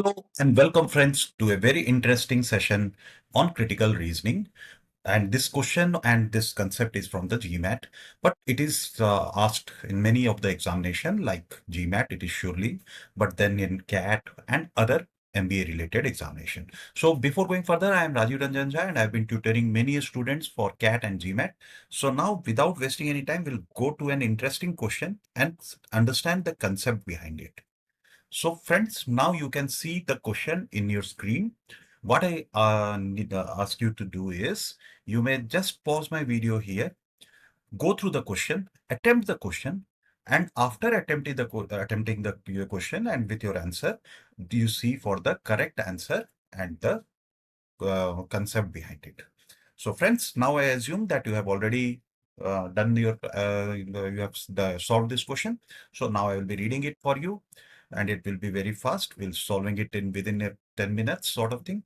Hello and welcome, friends, to a very interesting session on critical reasoning. And this question and this concept is from the Gmat, but it is asked in many of the examination, like Gmat, it is surely, but then in CAT and other MBA related examination. So before going further, I am Rajiv Ranjan Jha and I've been tutoring many students for CAT and Gmat. So now, without wasting any time, we'll go to an interesting question and understand the concept behind it. So friends, now you can see the question in your screen. What I need to ask you to do is, you may just pause my video here, go through the question, attempt the question, and after attempting the your question and with your answer, you see for the correct answer and the concept behind it. So friends, now I assume that you have already done you have solved this question. So now I will be reading it for you and it will be very fast. We'll solving it in within 10 minutes sort of thing,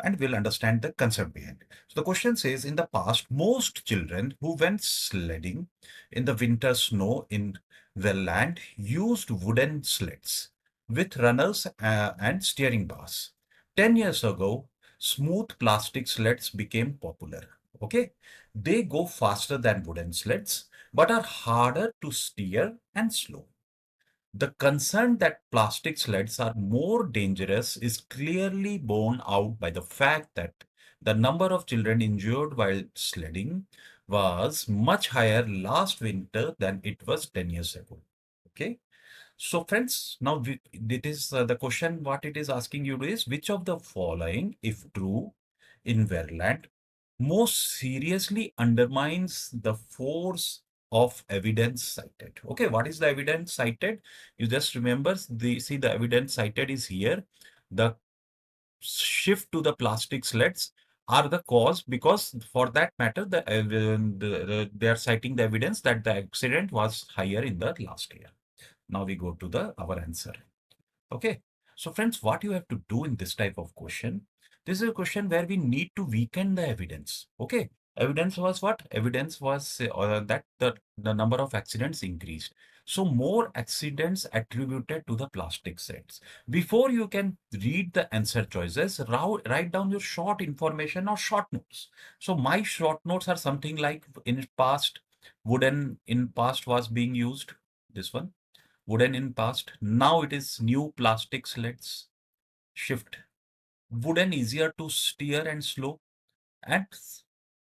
and we'll understand the concept behind it. So the question says, in the past, most children who went sledding in the winter snow in Welland used wooden sleds with runners and steering bars. 10 years ago, smooth plastic sleds became popular. Okay, they go faster than wooden sleds, but are harder to steer and slow. The concern that plastic sleds are more dangerous is clearly borne out by the fact that the number of children injured while sledding was much higher last winter than it was 10 years ago. Okay. So friends, now it is the question what it is asking you is, which of the following, if true, in Verland, most seriously undermines the force of evidence cited? Okay, what is the evidence cited? You just remember, see the evidence cited is here. The shift to the plastic sleds are the cause, because for that matter, they are citing the evidence that the accident was higher in the last year. Now we go to the our answer. Okay. So friends, what you have to do in this type of question, this is a question where we need to weaken the evidence. Okay. Evidence was what? Evidence was that the number of accidents increased. So more accidents attributed to the plastic sets. Before you can read the answer choices, write down your short information or short notes. So my short notes are something like, in past, wooden in past was being used. This one, wooden in past. Now it is new plastic sleds. Shift. Wooden easier to steer and slow, and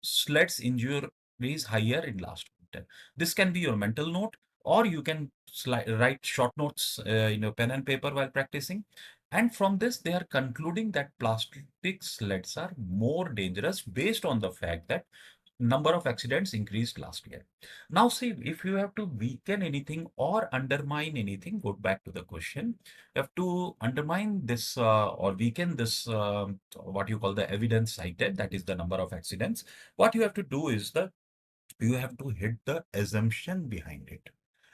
sleds injuries higher in last winter. This can be your mental note, or you can write short notes in your pen and paper while practicing. And from this, they are concluding that plastic sleds are more dangerous based on the fact that number of accidents increased last year. Now, see, if you have to weaken anything or undermine anything, go back to the question. You have to undermine this or weaken this, what you call the evidence cited, that is the number of accidents. What you have to do is that you have to hit the assumption behind it.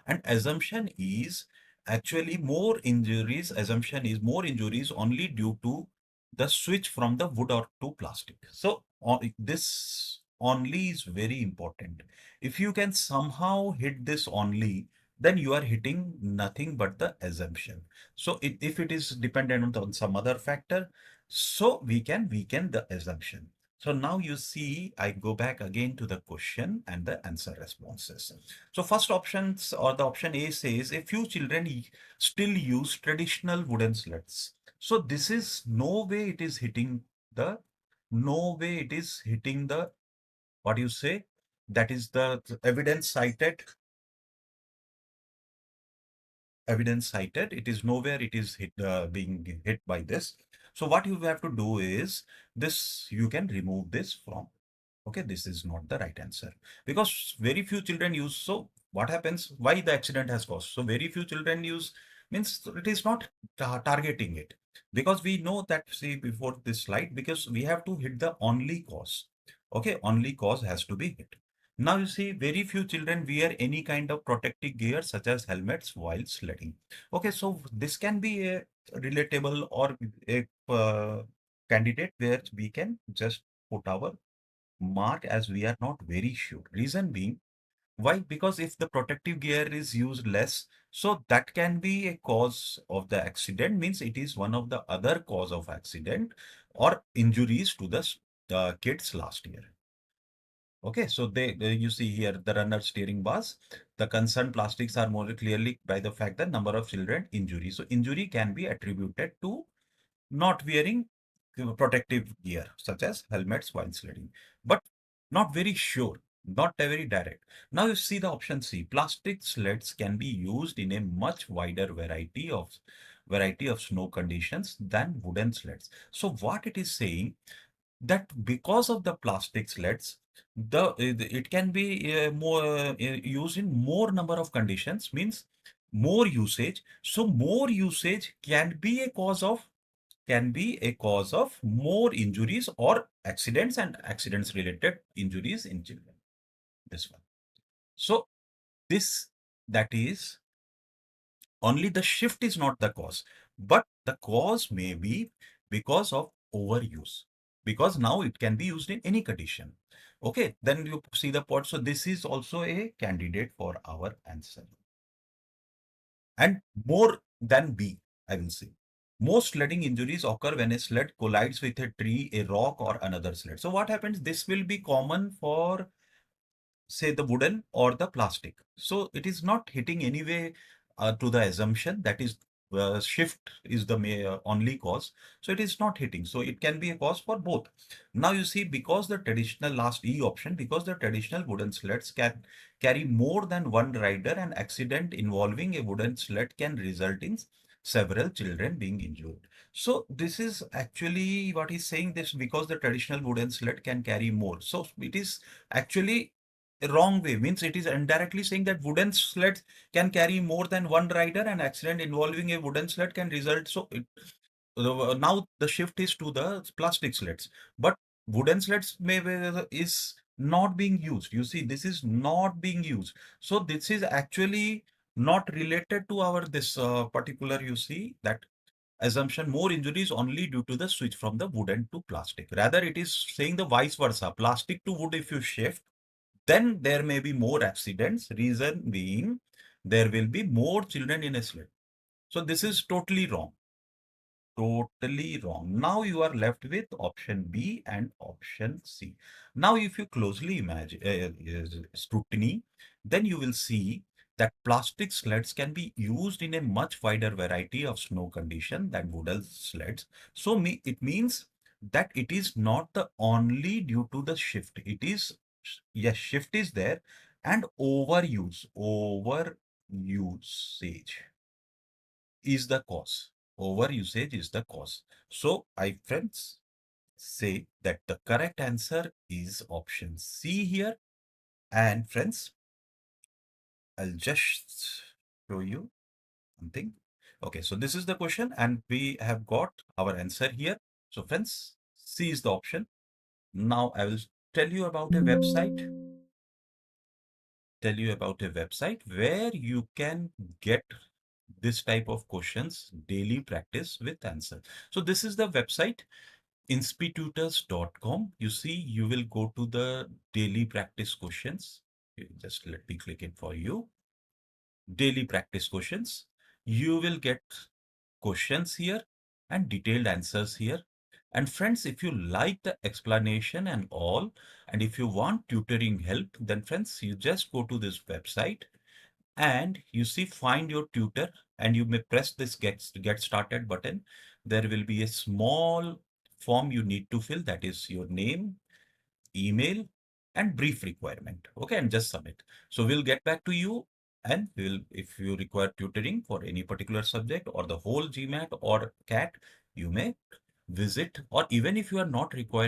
And assumption is actually more injuries. Assumption is more injuries only due to the switch from the wood or to plastic. So this only is very important. If you can somehow hit this only, then you are hitting nothing but the assumption. So if it is dependent on some other factor, so we can weaken the assumption. So now you see, I go back again to the question and the answer responses. So first options, or the option A says, a few children still use traditional wooden sleds. So this is no way it is hitting the, no way it is hitting the, what you say, that is the evidence cited. Evidence cited, it is nowhere it is being hit by this. So what you have to do is this, you can remove this from. Okay, this is not the right answer, because very few children use. So what happens? Why the accident has caused? So very few children use means it is not targeting it, because we know that, see before this slide, because we have to hit the only cause. Okay, only cause has to be hit. Now you see, very few children wear any kind of protective gear such as helmets while sledding. Okay, so this can be a relatable or a candidate where we can just put our mark as we are not very sure. Reason being, Why? Because if the protective gear is used less, so that can be a cause of the accident, means it is one of the other cause of accident or injuries to the kids last year. Okay, so you see here the runner steering bars. The concerned plastics are more clearly by the fact that number of children injury. So injury can be attributed to not wearing protective gear such as helmets while sledding, but not very sure, not very direct. Now you see the option C. Plastic sleds can be used in a much wider variety of snow conditions than wooden sleds. So what it is saying, that because of the plastic sleds, it can be more used in more number of conditions, means more usage. So more usage can be a cause of more injuries or accidents and accidents related injuries in children. This one. So this that is only the shift is not the cause, but the cause may be because of overuse. Because now it can be used in any condition. Okay, then you see the point. So this is also a candidate for our answer. And more than B, I will say. Most sledding injuries occur when a sled collides with a tree, a rock, or another sled. So what happens? This will be common for, say, the wooden or the plastic. So it is not hitting anyway to the assumption that is shift is the only cause. So it is not hitting. So it can be a cause for both. Now you see, because the traditional last E option, because the traditional wooden sleds can carry more than one rider, an accident involving a wooden sled can result in several children being injured. So this is actually what he's saying, this because the traditional wooden sled can carry more. So it is actually a wrong way, means it is indirectly saying that wooden sleds can carry more than one rider, and accident involving a wooden sled can result. So now the shift is to the plastic sleds, but wooden sleds is not being used. You see, this is not being used. So this is actually not related to our this particular, you see, that assumption more injuries only due to the switch from the wooden to plastic. Rather, it is saying the vice versa. Plastic to wood, if you shift, then there may be more accidents. Reason being, there will be more children in a sled. So this is totally wrong. Totally wrong. Now you are left with option B and option C. Now, if you closely imagine scrutiny, then you will see that plastic sleds can be used in a much wider variety of snow condition than wooden sleds. So it means that it is not the only due to the shift. It is, yes, shift is there, and overusage is the cause. Overusage is the cause. So I, friends, say that the correct answer is option C here. And friends, I'll just show you something. Okay, so this is the question and we have got our answer here. So friends, C is the option. Now I will tell you about a website. Tell you about a website where you can get this type of questions daily practice with answer. So this is the website, inspitutors.com. You see, you will go to the daily practice questions. Just let me click it for you. Daily practice questions. You will get questions here and detailed answers here. And friends, if you like the explanation and all, and if you want tutoring help, then friends, you just go to this website and you see find your tutor, and you may press this get started button. There will be a small form you need to fill, that is your name, email, and brief requirement. Okay, and just submit. So we'll get back to you, and we'll, if you require tutoring for any particular subject or the whole GMAT or CAT, you may visit, or even if you are not required